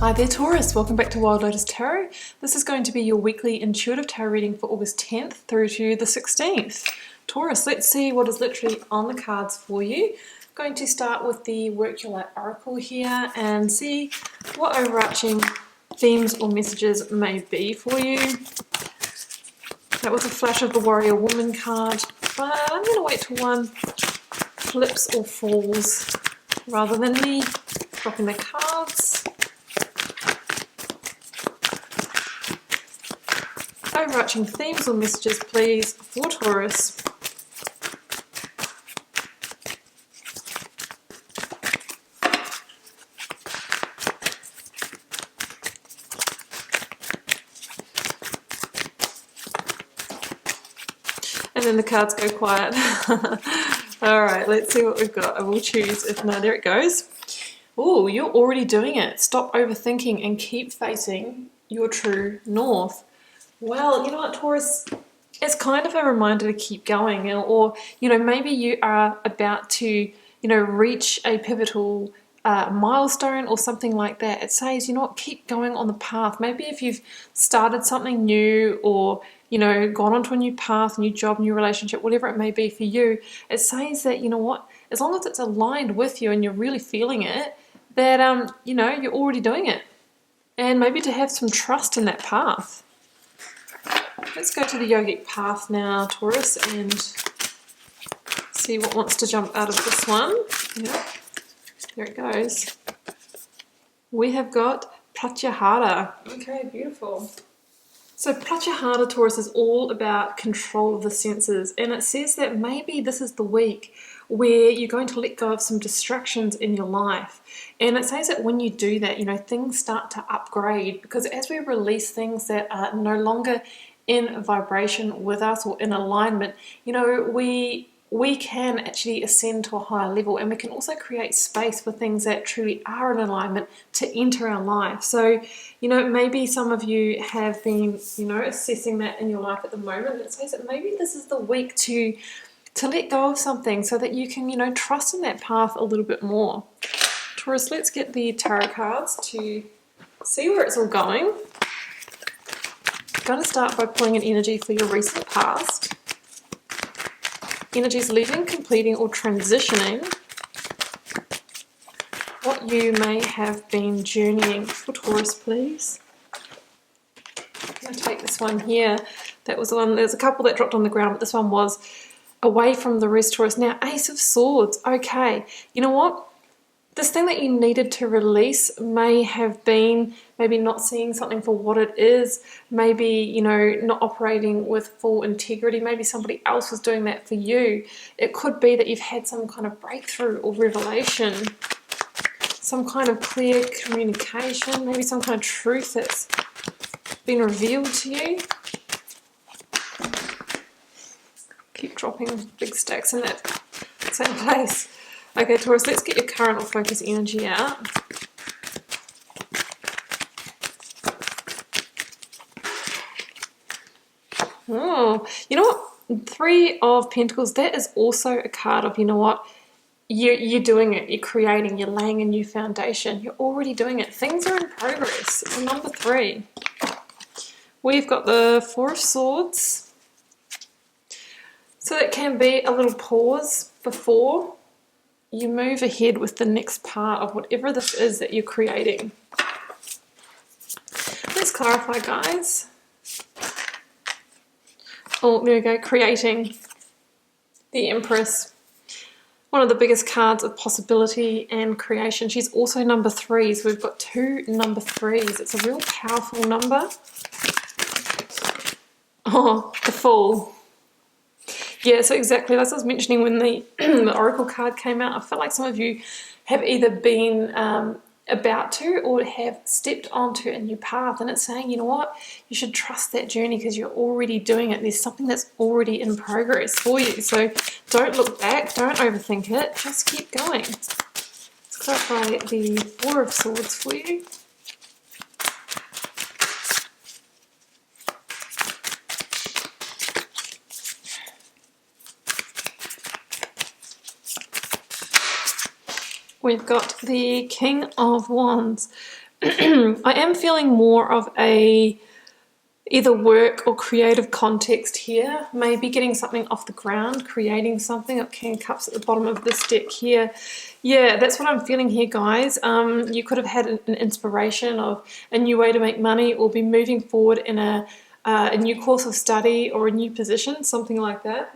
Hi there Taurus, welcome back to Wild Lotus Tarot. This is going to be your weekly intuitive tarot reading for August 10th through to the 16th. Taurus, let's see what is literally on the cards for you. I'm going to start with the Work Your Light Oracle here and see what overarching themes or messages may be for you. That was a flash of the Warrior Woman card, but I'm going to wait till one flips or falls rather than me dropping the cards. Overarching themes or messages, please, for Taurus. And then the cards go quiet. Alright, let's see what we've got. I will choose. If no, there it goes. Oh, you're already doing it. Stop overthinking and keep facing your true north. Well, you know what, Taurus, it's kind of a reminder to keep going, or maybe you are about to, reach a pivotal milestone or something like that. It says, you know what, keep going on the path. Maybe if you've started something new or, gone onto a new path, new job, new relationship, whatever it may be for you, it says that, you know what, as long as it's aligned with you and you're really feeling it, that, you're already doing it. And maybe to have some trust in that path. Let's go to the yogic path now, Taurus, and see what wants to jump out of this one. Yeah, there it goes. We have got pratyahara. Okay, beautiful. So pratyahara, Taurus, is all about control of the senses, and it says that maybe this is the week where you're going to let go of some distractions in your life. And it says that when you do that, things start to upgrade, because as we release things that are no longer in vibration with us or in alignment, we can actually ascend to a higher level, and we can also create space for things that truly are in alignment to enter our life. So, maybe some of you have been, assessing that in your life at the moment. It says that maybe this is the week to let go of something so that you can, trust in that path a little bit more. Taurus, let's get the tarot cards to see where it's all going. I'm going to start by pulling an energy for your recent past. Energies leaving, completing, or transitioning. What you may have been journeying for Taurus, please. I'm going to take this one here. That was the one, there's a couple that dropped on the ground, but this one was away from the rest, Taurus. Now, Ace of Swords. Okay, you know what? This thing that you needed to release may have been maybe not seeing something for what it is, maybe, not operating with full integrity. Maybe somebody else was doing that for you. It could be that you've had some kind of breakthrough or revelation, some kind of clear communication, maybe some kind of truth that's been revealed to you. Keep dropping big stacks in that same place. Okay, Taurus, let's get your current or focus energy out. Oh, you know what? Three of Pentacles, that is also a card of, you're doing it, you're creating, you're laying a new foundation, you're already doing it. Things are in progress. It's number 3. We've got the Four of Swords. So it can be a little pause before you move ahead with the next part of whatever this is that you're creating. Let's clarify, guys. Oh, there we go, creating. The Empress. One of the biggest cards of possibility and creation. She's also number 3, so we've got 2 number 3s. It's a real powerful number. Oh, the Fool. Yeah, so exactly, as I was mentioning when the, the Oracle card came out, I felt like some of you have either been about to or have stepped onto a new path, and it's saying, you know what, you should trust that journey because you're already doing it. There's something that's already in progress for you. So don't look back, don't overthink it, just keep going. Let's clarify the Four of Swords for you. We've got the King of Wands. I am feeling more of a either work or creative context here, maybe getting something off the ground, creating something. King of Cups at the bottom of this deck here. Yeah, that's what I'm feeling here, guys. You could have had an inspiration of a new way to make money, or be moving forward in a new course of study or a new position, something like that.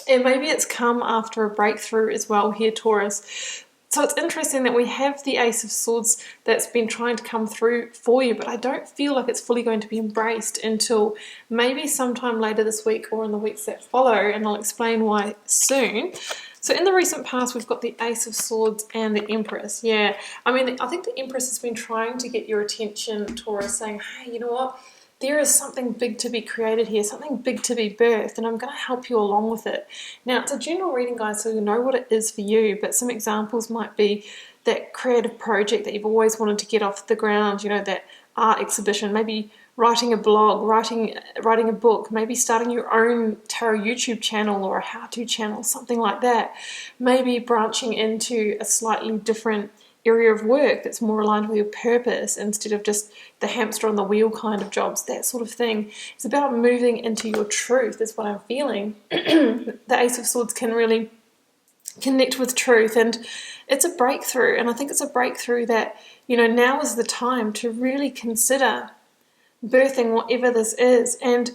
And maybe it's come after a breakthrough as well here, Taurus. So it's interesting that we have the Ace of Swords that's been trying to come through for you, but I don't feel like it's fully going to be embraced until maybe sometime later this week or in the weeks that follow, and I'll explain why soon. So in the recent past, we've got the Ace of Swords and the Empress. Yeah, I mean, I think the Empress has been trying to get your attention, Taurus, saying, hey, you know what? There is something big to be created here, something big to be birthed, and I'm going to help you along with it. Now, it's a general reading, guys, so you know what it is for you, but some examples might be that creative project that you've always wanted to get off the ground, you know, that art exhibition, maybe writing a blog, writing a book, maybe starting your own tarot YouTube channel or a how-to channel, something like that. Maybe branching into a slightly different area of work that's more aligned with your purpose instead of just the hamster on the wheel kind of jobs, that sort of thing. It's about moving into your truth is what I'm feeling. The Ace of Swords can really connect with truth, and it's a breakthrough, and I think it's a breakthrough that, you know, now is the time to really consider birthing whatever this is. And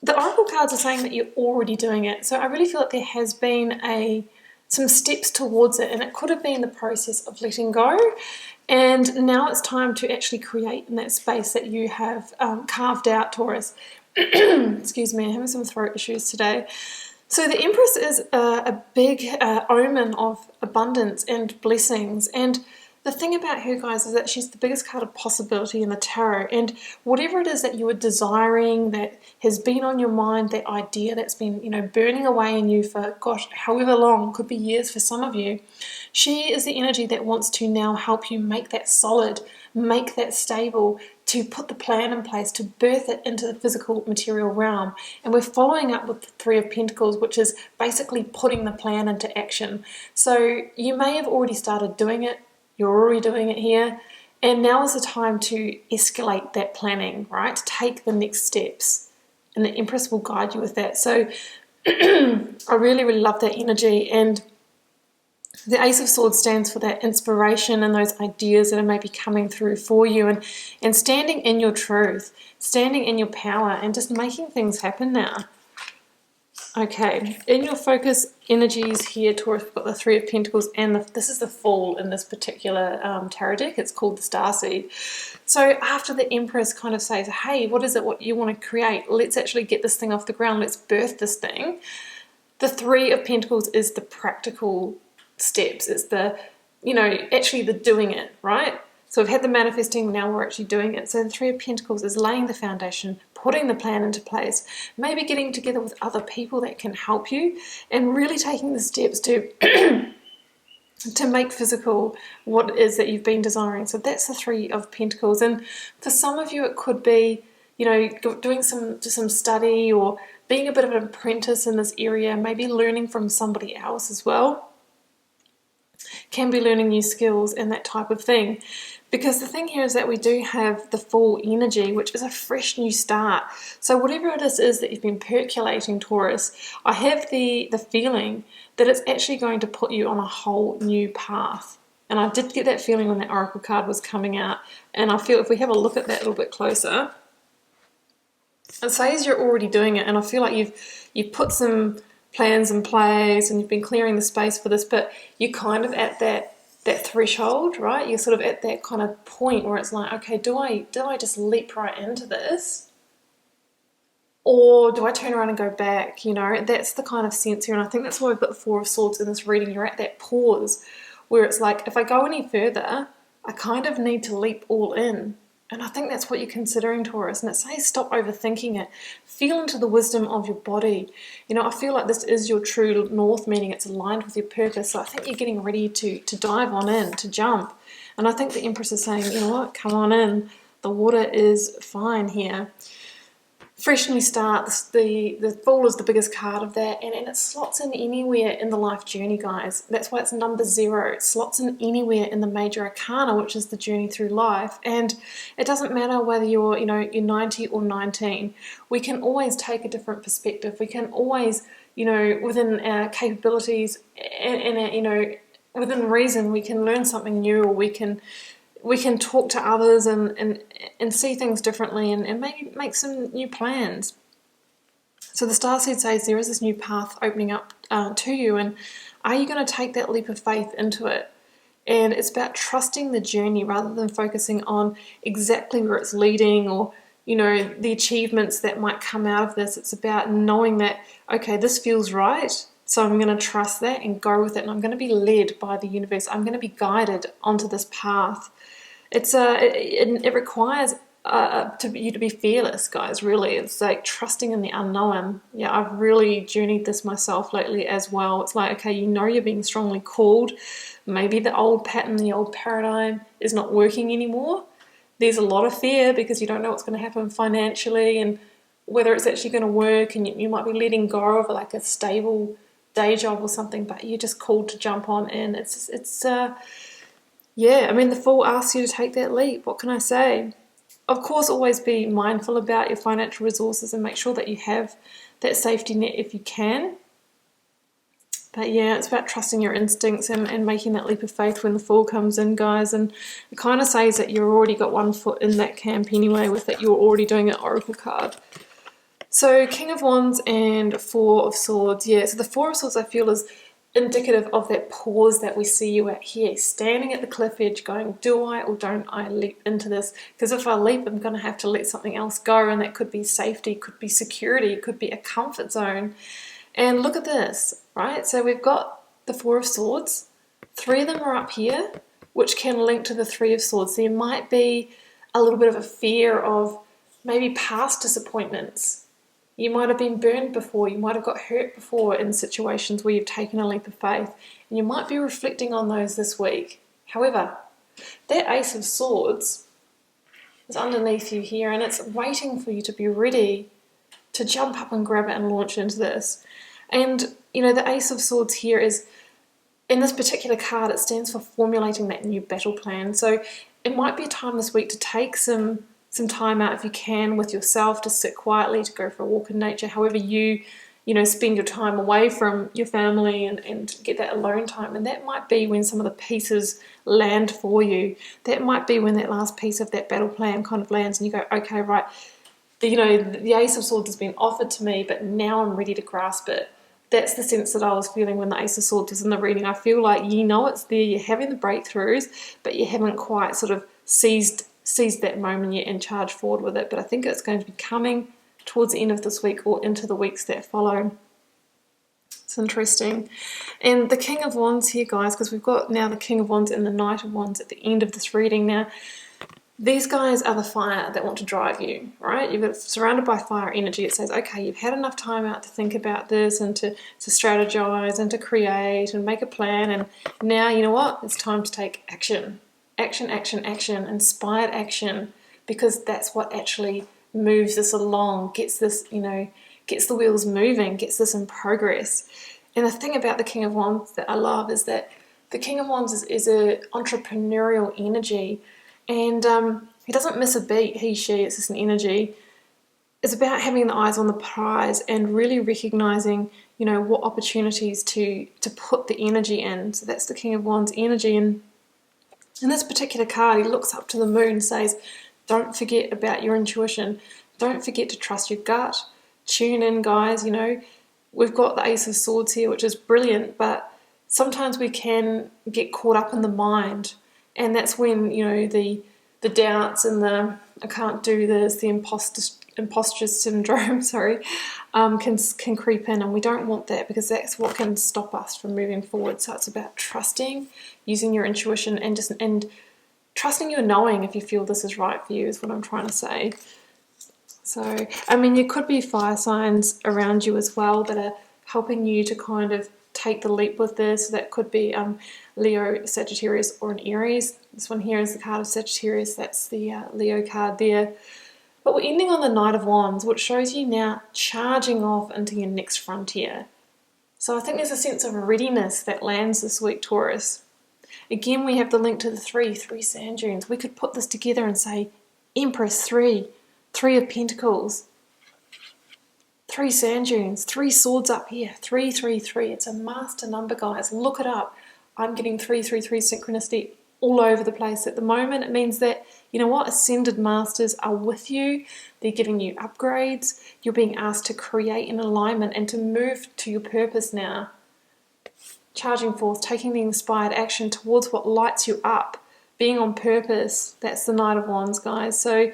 the Oracle cards are saying that you're already doing it, so I really feel like there has been some steps towards it, and it could have been the process of letting go, and now it's time to actually create in that space that you have carved out, Taurus. Excuse me, I'm having some throat issues today. So the Empress is a big omen of abundance and blessings, and the thing about her, guys, is that she's the biggest card of possibility in the tarot, and whatever it is that you are desiring, that has been on your mind, that idea that's been, you know, burning away in you for, gosh, however long, could be years for some of you, she is the energy that wants to now help you make that solid, make that stable, to put the plan in place, to birth it into the physical material realm. And we're following up with the Three of Pentacles, which is basically putting the plan into action. So you may have already started doing it, you're already doing it here, and now is the time to escalate that planning, right? To take the next steps, and the Empress will guide you with that. So I really, really love that energy, and the Ace of Swords stands for that inspiration and those ideas that are maybe coming through for you, and standing in your truth, standing in your power, and just making things happen now. Okay, in your focus energies here, Taurus, we've got the Three of Pentacles, and this is the Fool in this particular tarot deck. It's called the Starseed. So after the Empress kind of says, hey, what is it what you want to create? Let's actually get this thing off the ground. Let's birth this thing. The Three of Pentacles is the practical steps. It's the, you know, actually the doing it, right? So we've had the manifesting, now we're actually doing it. So the Three of Pentacles is laying the foundation, putting the plan into place, maybe getting together with other people that can help you, and really taking the steps to to make physical what it is that you've been desiring. So that's the Three of Pentacles. And for some of you, it could be, you know, doing some study, or being a bit of an apprentice in this area, maybe learning from somebody else as well. Can be learning new skills and that type of thing. Because the thing here is that we do have the Fool energy, which is a fresh new start. So whatever it is that you've been percolating, Taurus, I have the feeling that it's actually going to put you on a whole new path. And I did get that feeling when that Oracle card was coming out. And I feel if we have a look at that a little bit closer, it says you're already doing it. And I feel like you've put some plans in place and you've been clearing the space for this, but you're kind of at that threshold, right? You're sort of at that kind of point where it's like, okay, do I just leap right into this, or do I turn around and go back? You know, that's the kind of sense here, and I think that's why we've got the Four of Swords in this reading. You're at that pause where it's like, if I go any further, I kind of need to leap all in. And I think that's what you're considering, Taurus. And it says stop overthinking it. Feel into the wisdom of your body. You know, I feel like this is your true north, meaning it's aligned with your purpose. So I think you're getting ready to dive on in, to jump. And I think the Empress is saying, you know what, come on in. The water is fine here. fresh new start. The Fool is the biggest card of that, and it slots in anywhere in the life journey, guys. That's why it's number 0. It slots in anywhere in the major arcana, which is the journey through life. And it doesn't matter whether you're, you're 90 or 19. We can always take a different perspective. We can always, within our capabilities and within reason, we can learn something new, or we can talk to others and see things differently and maybe make some new plans. So the starseed says there is this new path opening up to you, and are you going to take that leap of faith into it? And it's about trusting the journey rather than focusing on exactly where it's leading, or the achievements that might come out of this. It's about knowing that, okay, this feels right, so I'm going to trust that and go with it, and I'm going to be led by the universe. I'm going to be guided onto this path. It requires you to be fearless, guys, really. It's like trusting in the unknown. Yeah, I've really journeyed this myself lately as well. It's like, okay, you're being strongly called. Maybe the old pattern, the old paradigm is not working anymore. There's a lot of fear because you don't know what's going to happen financially and whether it's actually going to work, and you might be letting go of like a stable day job or something, but you're just called to jump on in. Yeah, I mean, the Fool asks you to take that leap. What can I say? Of course, always be mindful about your financial resources and make sure that you have that safety net if you can. But yeah, it's about trusting your instincts and making that leap of faith when the Fool comes in, guys. And it kind of says that you've already got one foot in that camp anyway, with that you're already doing an Oracle card. So King of Wands and Four of Swords. Yeah, so the Four of Swords I feel is indicative of that pause that we see you at here, standing at the cliff edge going, do I or don't I leap into this? Because if I leap, I'm going to have to let something else go, and that could be safety, could be security, could be a comfort zone. And look at this, right? So we've got the Four of Swords. 3 of them are up here, which can link to the Three of Swords. There might be a little bit of a fear of maybe past disappointments. You might have been burned before, you might have got hurt before in situations where you've taken a leap of faith, and you might be reflecting on those this week. However, that Ace of Swords is underneath you here, and it's waiting for you to be ready to jump up and grab it and launch into this. And, the Ace of Swords here is, in this particular card, it stands for formulating that new battle plan. So it might be a time this week to take some time out, if you can, with yourself, to sit quietly, to go for a walk in nature, however you spend your time away from your family and get that alone time. And that might be when some of the pieces land for you. That might be when that last piece of that battle plan kind of lands and you go, okay, right, the Ace of Swords has been offered to me, but now I'm ready to grasp it. That's the sense that I was feeling when the Ace of Swords was in the reading. I feel like it's there, you're having the breakthroughs, but you haven't quite sort of seized that moment yet and charge forward with it. But I think it's going to be coming towards the end of this week or into the weeks that follow. It's interesting. And the King of Wands here, guys, because we've got now the King of Wands and the Knight of Wands at the end of this reading. Now, these guys are the fire that want to drive you, right? You've got surrounded by fire energy. It says, okay, you've had enough time out to think about this and to strategize and to create and make a plan. And now, you know what? It's time to take action. Action, action, action, inspired action, because that's what actually moves this along, gets this, gets the wheels moving, gets this in progress. And the thing about the King of Wands that I love is that the King of Wands is an entrepreneurial energy, and he doesn't miss a beat, she, it's just an energy. It's about having the eyes on the prize and really recognizing, what opportunities to put the energy in. So that's the King of Wands energy. And in this particular card, he looks up to the moon and says, don't forget about your intuition. Don't forget to trust your gut. Tune in, guys. We've got the Ace of Swords here, which is brilliant, but sometimes we can get caught up in the mind. And that's when, the doubts and the I can't do this, the imposter syndrome, can creep in, and we don't want that, because that's what can stop us from moving forward. So it's about trusting, using your intuition, and trusting your knowing if you feel this is right for you, is what I'm trying to say. So, I mean, there could be fire signs around you as well that are helping you to kind of take the leap with this. So that could be Leo, Sagittarius, or an Aries. This one here is the card of Sagittarius. That's the Leo card there. But we're ending on the Knight of Wands, which shows you now charging off into your next frontier. So I think there's a sense of readiness that lands this week, Taurus. Again, we have the link to the three sand dunes. We could put this together and say Empress 3 of Pentacles, 3 sand dunes, 3 swords up here, 333. It's a master number, guys. Look it up. I'm getting 333 synchronicity all over the place at the moment. It means that, you know what, ascended masters are with you. They're giving you upgrades. You're being asked to create an alignment and to move to your purpose now. Charging forth, taking the inspired action towards what lights you up, being on purpose. That's the Knight of Wands, guys. So,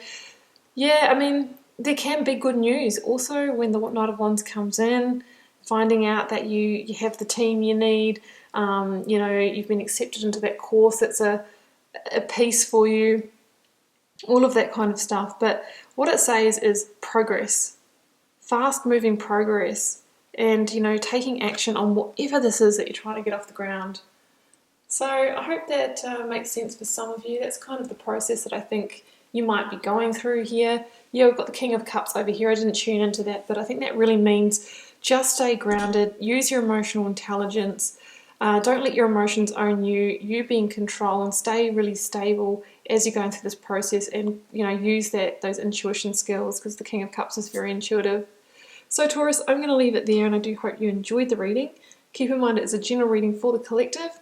yeah, I mean, there can be good news. Also, when the Knight of Wands comes in, finding out that you have the team you need, you know, you've been accepted into that course that's a piece for you, all of that kind of stuff. But what it says is progress, fast-moving progress, and, you know, taking action on whatever this is that you're trying to get off the ground. So I hope that makes sense for some of you. That's kind of the process that I think you might be going through here. Yeah, we've got the King of Cups over here. I didn't tune into that, but I think that really means just stay grounded, use your emotional intelligence, don't let your emotions own you, you be in control, and stay really stable as you're going through this process, and, you know, use those intuition skills, because the King of Cups is very intuitive. So Taurus, I'm going to leave it there, and I do hope you enjoyed the reading. Keep in mind it's a general reading for the collective.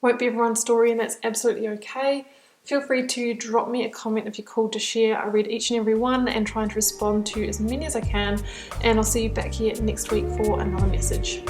Won't be everyone's story, and that's absolutely okay. Feel free to drop me a comment if you're called to share. I read each and every one and trying to respond to as many as I can, and I'll see you back here next week for another message.